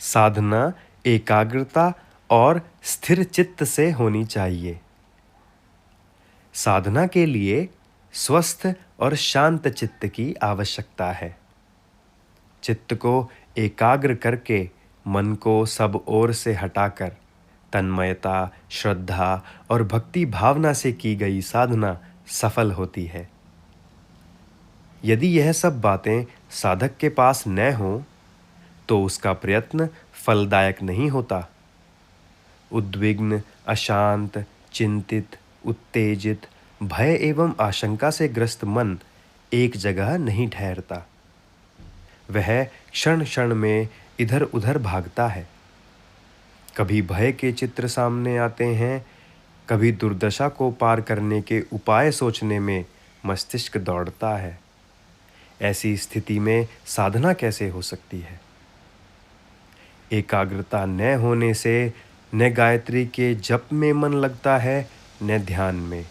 साधना एकाग्रता और स्थिर चित्त से होनी चाहिए। साधना के लिए स्वस्थ और शांत चित्त की आवश्यकता है। चित्त को एकाग्र करके मन को सब ओर से हटाकर तन्मयता, श्रद्धा और भक्ति भावना से की गई साधना सफल होती है। यदि यह सब बातें साधक के पास न हो तो उसका प्रयत्न फलदायक नहीं होता। उद्विग्न, अशांत, चिंतित, उत्तेजित, भय एवं आशंका से ग्रस्त मन एक जगह नहीं ठहरता। वह क्षण क्षण में इधर उधर भागता है। कभी भय के चित्र सामने आते हैं, कभी दुर्दशा को पार करने के उपाय सोचने में मस्तिष्क दौड़ता है। ऐसी स्थिति में साधना कैसे हो सकती है? एकाग्रता न होने से न गायत्री के जप में मन लगता है, न ध्यान में।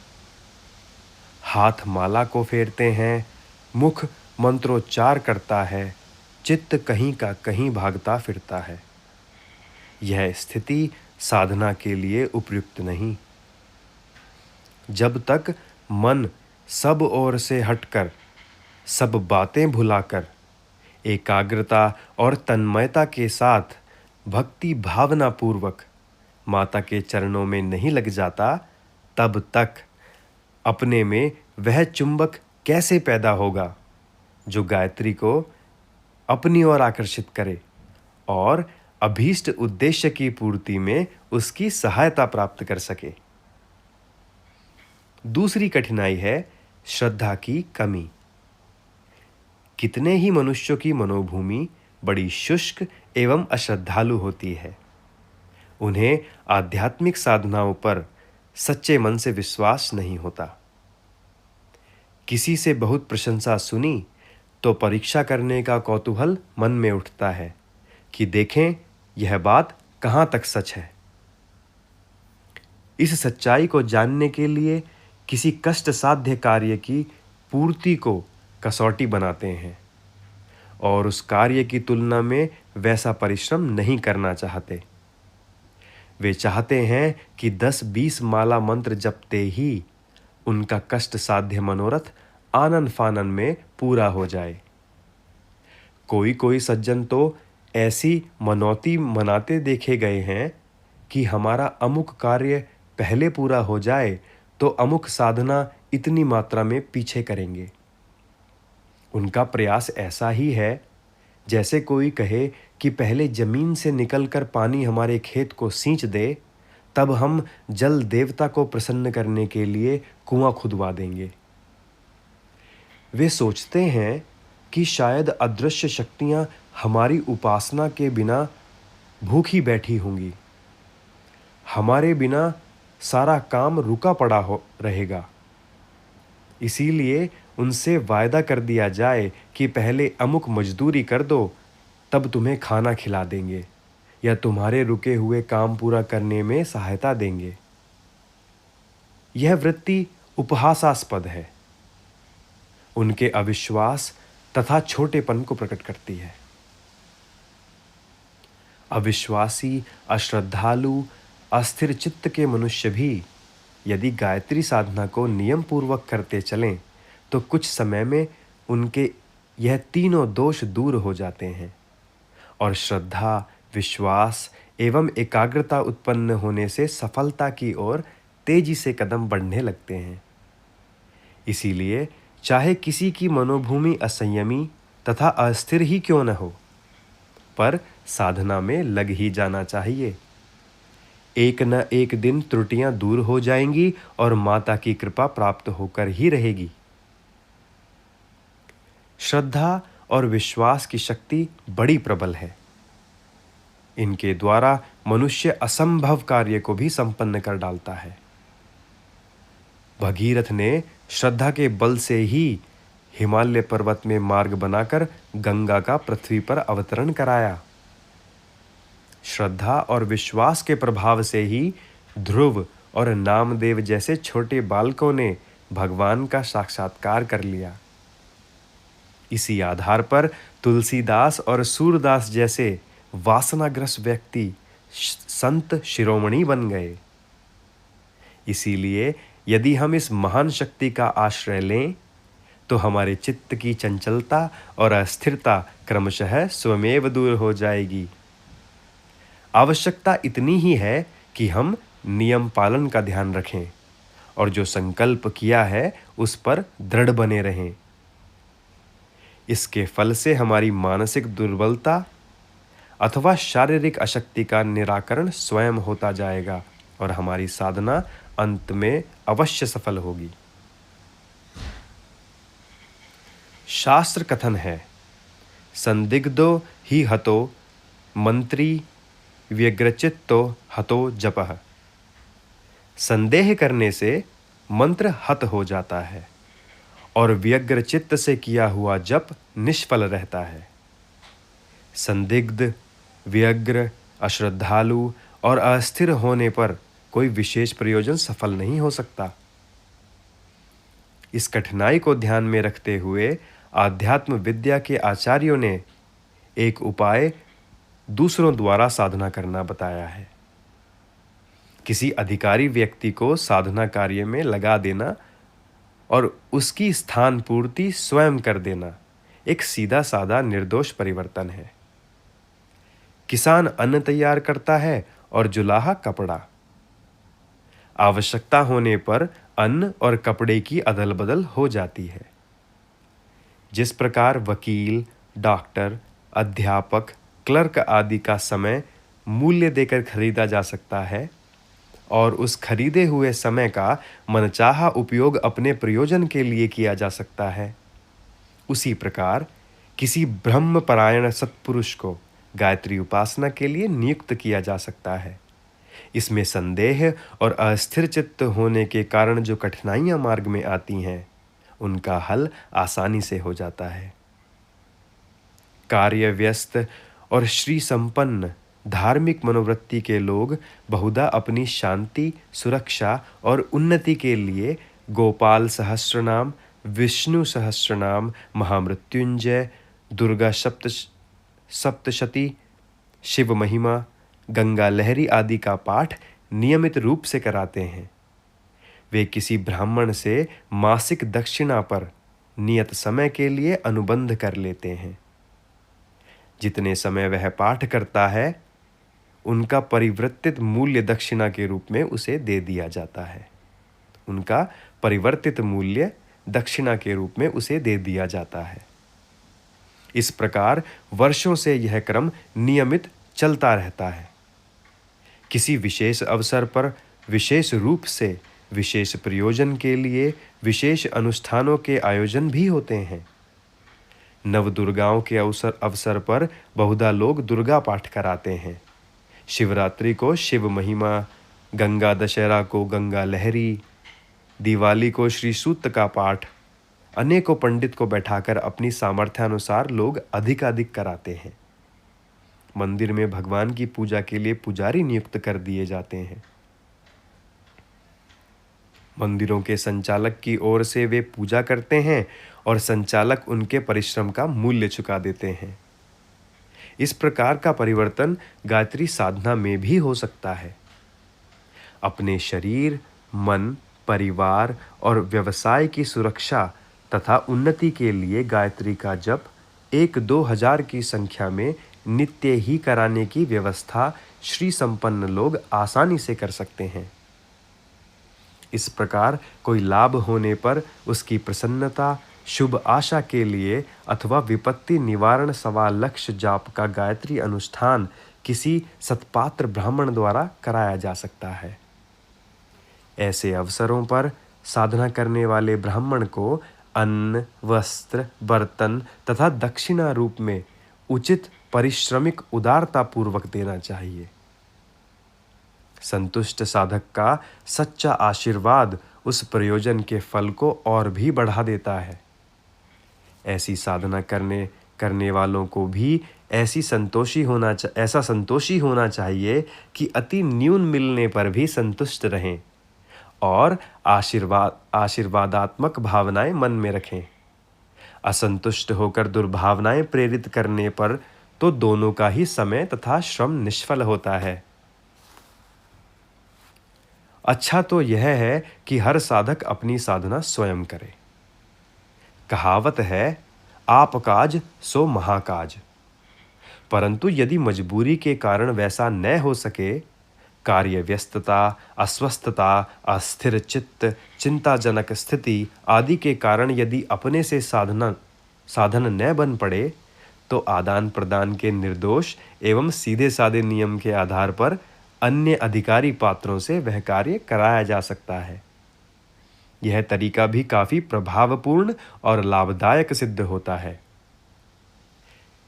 हाथ माला को फेरते हैं, मुख मंत्रोच्चार करता है, चित्त कहीं का कहीं भागता फिरता है। यह स्थिति साधना के लिए उपयुक्त नहीं। जब तक मन सब ओर से हटकर, सब बातें भुलाकर, एकाग्रता और तन्मयता के साथ भक्ति भावना पूर्वक माता के चरणों में नहीं लग जाता, तब तक अपने में वह चुंबक कैसे पैदा होगा जो गायत्री को अपनी ओर आकर्षित करे और अभीष्ट उद्देश्य की पूर्ति में उसकी सहायता प्राप्त कर सके। दूसरी कठिनाई है श्रद्धा की कमी। कितने ही मनुष्यों की मनोभूमि बड़ी शुष्क एवं अश्रद्धालु होती है। उन्हें आध्यात्मिक साधनाओं पर सच्चे मन से विश्वास नहीं होता। किसी से बहुत प्रशंसा सुनी तो परीक्षा करने का कौतूहल मन में उठता है कि देखें यह बात कहाँ तक सच है। इस सच्चाई को जानने के लिए किसी कष्ट साध्य कार्य की पूर्ति को कसौटी बनाते हैं और उस कार्य की तुलना में वैसा परिश्रम नहीं करना चाहते। वे चाहते हैं कि 10-20 माला मंत्र जपते ही उनका कष्ट साध्य मनोरथ आनन फानन में पूरा हो जाए। कोई कोई सज्जन तो ऐसी मनौती मनाते देखे गए हैं कि हमारा अमुक कार्य पहले पूरा हो जाए तो अमुक साधना इतनी मात्रा में पीछे करेंगे। उनका प्रयास ऐसा ही है जैसे कोई कहे कि पहले जमीन से निकलकर पानी हमारे खेत को सींच दे, तब हम जल देवता को प्रसन्न करने के लिए कुआं खुदवा देंगे। वे सोचते हैं कि शायद अदृश्य शक्तियां हमारी उपासना के बिना भूखी बैठी होंगी। हमारे बिना सारा काम रुका पड़ा रहेगा। इसीलिए उनसे वायदा कर दिया जाए कि पहले अमुक मजदूरी कर दो, तब तुम्हें खाना खिला देंगे या तुम्हारे रुके हुए काम पूरा करने में सहायता देंगे। यह वृत्ति उपहासास्पद है। उनके अविश्वास तथा छोटेपन को प्रकट करती है। अविश्वासी, अश्रद्धालु, अस्थिर चित्त के मनुष्य भी यदि गायत्री साधना को नियम पूर्वक करते चलें तो कुछ समय में उनके यह तीनों दोष दूर हो जाते हैं और श्रद्धा, विश्वास एवं एकाग्रता उत्पन्न होने से सफलता की ओर तेजी से कदम बढ़ने लगते हैं। इसीलिए चाहे किसी की मनोभूमि असंयमी तथा अस्थिर ही क्यों न हो, पर साधना में लग ही जाना चाहिए। एक न एक दिन त्रुटियां दूर हो जाएंगी और माता की कृपा प्राप्त होकर ही रहेगी। श्रद्धा और विश्वास की शक्ति बड़ी प्रबल है। इनके द्वारा मनुष्य असंभव कार्य को भी संपन्न कर डालता है। भगीरथ ने श्रद्धा के बल से ही हिमालय पर्वत में मार्ग बनाकर गंगा का पृथ्वी पर अवतरण कराया। श्रद्धा और विश्वास के प्रभाव से ही ध्रुव और नामदेव जैसे छोटे बालकों ने भगवान का साक्षात्कार कर लिया। इसी आधार पर तुलसीदास और सूरदास जैसे वासनाग्रस्त व्यक्ति संत शिरोमणि बन गए। इसीलिए यदि हम इस महान शक्ति का आश्रय लें तो हमारे चित्त की चंचलता और अस्थिरता क्रमशः स्वमेव दूर हो जाएगी। आवश्यकता इतनी ही है कि हम नियम पालन का ध्यान रखें और जो संकल्प किया है उस पर दृढ़ बने रहें। इसके फल से हमारी मानसिक दुर्बलता अथवा शारीरिक अशक्ति का निराकरण स्वयं होता जाएगा और हमारी साधना अंत में अवश्य सफल होगी। शास्त्र कथन है, संदिग्धो ही हतो मंत्री व्यग्रचित्तो हतो जपः। संदेह करने से मंत्र हत हो जाता है और व्यग्र चित्त से किया हुआ जप निष्फल रहता है। संदिग्ध, व्यग्र, अश्रद्धालु और अस्थिर होने पर कोई विशेष प्रयोजन सफल नहीं हो सकता। इस कठिनाई को ध्यान में रखते हुए आध्यात्म विद्या के आचार्यों ने एक उपाय दूसरों द्वारा साधना करना बताया है। किसी अधिकारी व्यक्ति को साधना कार्य में लगा देना और उसकी स्थान पूर्ति स्वयं कर देना एक सीधा साधा निर्दोष परिवर्तन है। किसान अन्न तैयार करता है और जुलाहा कपड़ा। आवश्यकता होने पर अन्न और कपड़े की अदल बदल हो जाती है। जिस प्रकार वकील, डॉक्टर, अध्यापक, क्लर्क आदि का समय मूल्य देकर खरीदा जा सकता है और उस खरीदे हुए समय का मनचाहा उपयोग अपने प्रयोजन के लिए किया जा सकता है, उसी प्रकार किसी ब्रह्मपरायण सत्पुरुष को गायत्री उपासना के लिए नियुक्त किया जा सकता है। इसमें संदेह और अस्थिर चित्त होने के कारण जो कठिनाइयां मार्ग में आती हैं, उनका हल आसानी से हो जाता है। कार्य व्यस्त और श्री संपन्न धार्मिक मनोवृत्ति के लोग बहुधा अपनी शांति, सुरक्षा और उन्नति के लिए गोपाल सहस्रनाम, विष्णु सहस्रनाम, महामृत्युंजय, दुर्गा सप्तशती, शिव महिमा, गंगा लहरी आदि का पाठ नियमित रूप से कराते हैं। वे किसी ब्राह्मण से मासिक दक्षिणा पर नियत समय के लिए अनुबंध कर लेते हैं। जितने समय वह पाठ करता है, उनका परिवर्तित मूल्य दक्षिणा के रूप में उसे दे दिया जाता है। उनका परिवर्तित मूल्य दक्षिणा के रूप में उसे दे दिया जाता है। इस प्रकार वर्षों से यह क्रम नियमित चलता रहता है। किसी विशेष अवसर पर विशेष रूप से विशेष प्रयोजन के लिए विशेष अनुष्ठानों के आयोजन भी होते हैं। नवदुर्गाओं के अवसर पर बहुधा लोग दुर्गा पाठ कराते हैं। शिवरात्रि को शिव महिमा, गंगा दशहरा को गंगा लहरी, दिवाली को श्री सूक्त का पाठ अनेकों पंडित को बैठाकर अपनी सामर्थ्यानुसार लोग अधिकाधिक कराते हैं। मंदिर में भगवान की पूजा के लिए पुजारी नियुक्त कर दिए जाते हैं। मंदिरों के संचालक की ओर से वे पूजा करते हैं और संचालक उनके परिश्रम का मूल्य चुका देते हैं। इस प्रकार का परिवर्तन गायत्री साधना में भी हो सकता है। अपने शरीर, मन, परिवार और व्यवसाय की सुरक्षा तथा उन्नति के लिए गायत्री का जप 1-2 हजार की संख्या में नित्य ही कराने की व्यवस्था श्री संपन्न लोग आसानी से कर सकते हैं। इस प्रकार कोई लाभ होने पर उसकी प्रसन्नता, शुभ आशा के लिए अथवा विपत्ति निवारण सवा लक्ष्य जाप का गायत्री अनुष्ठान किसी सत्पात्र ब्राह्मण द्वारा कराया जा सकता है। ऐसे अवसरों पर साधना करने वाले ब्राह्मण को अन्न, वस्त्र, बर्तन तथा दक्षिणा रूप में उचित परिश्रमिक उदारता पूर्वक देना चाहिए। संतुष्ट साधक का सच्चा आशीर्वाद उस प्रयोजन के फल को और भी बढ़ा देता है। ऐसी साधना करने वालों को भी ऐसा संतोषी होना चाहिए कि अति न्यून मिलने पर भी संतुष्ट रहें और आशीर्वादात्मक भावनाएं मन में रखें। असंतुष्ट होकर दुर्भावनाएं प्रेरित करने पर तो दोनों का ही समय तथा श्रम निष्फल होता है। अच्छा तो यह है कि हर साधक अपनी साधना स्वयं करे। कहावत है, आप काज सो महाकाज। परंतु यदि मजबूरी के कारण वैसा न हो सके, कार्य व्यस्तता, अस्वस्थता, अस्थिर चित्त, चिंताजनक स्थिति आदि के कारण यदि अपने से साधन न बन पड़े, तो आदान प्रदान के निर्दोष एवं सीधे साधे नियम के आधार पर अन्य अधिकारी पात्रों से वह कार्य कराया जा सकता है। यह तरीका भी काफी प्रभावपूर्ण और लाभदायक सिद्ध होता है।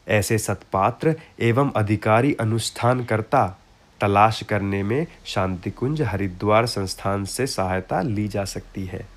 ऐसे सत्पात्र एवं अधिकारी अनुष्ठानकर्ता तलाश करने में शांतिकुंज हरिद्वार संस्थान से सहायता ली जा सकती है।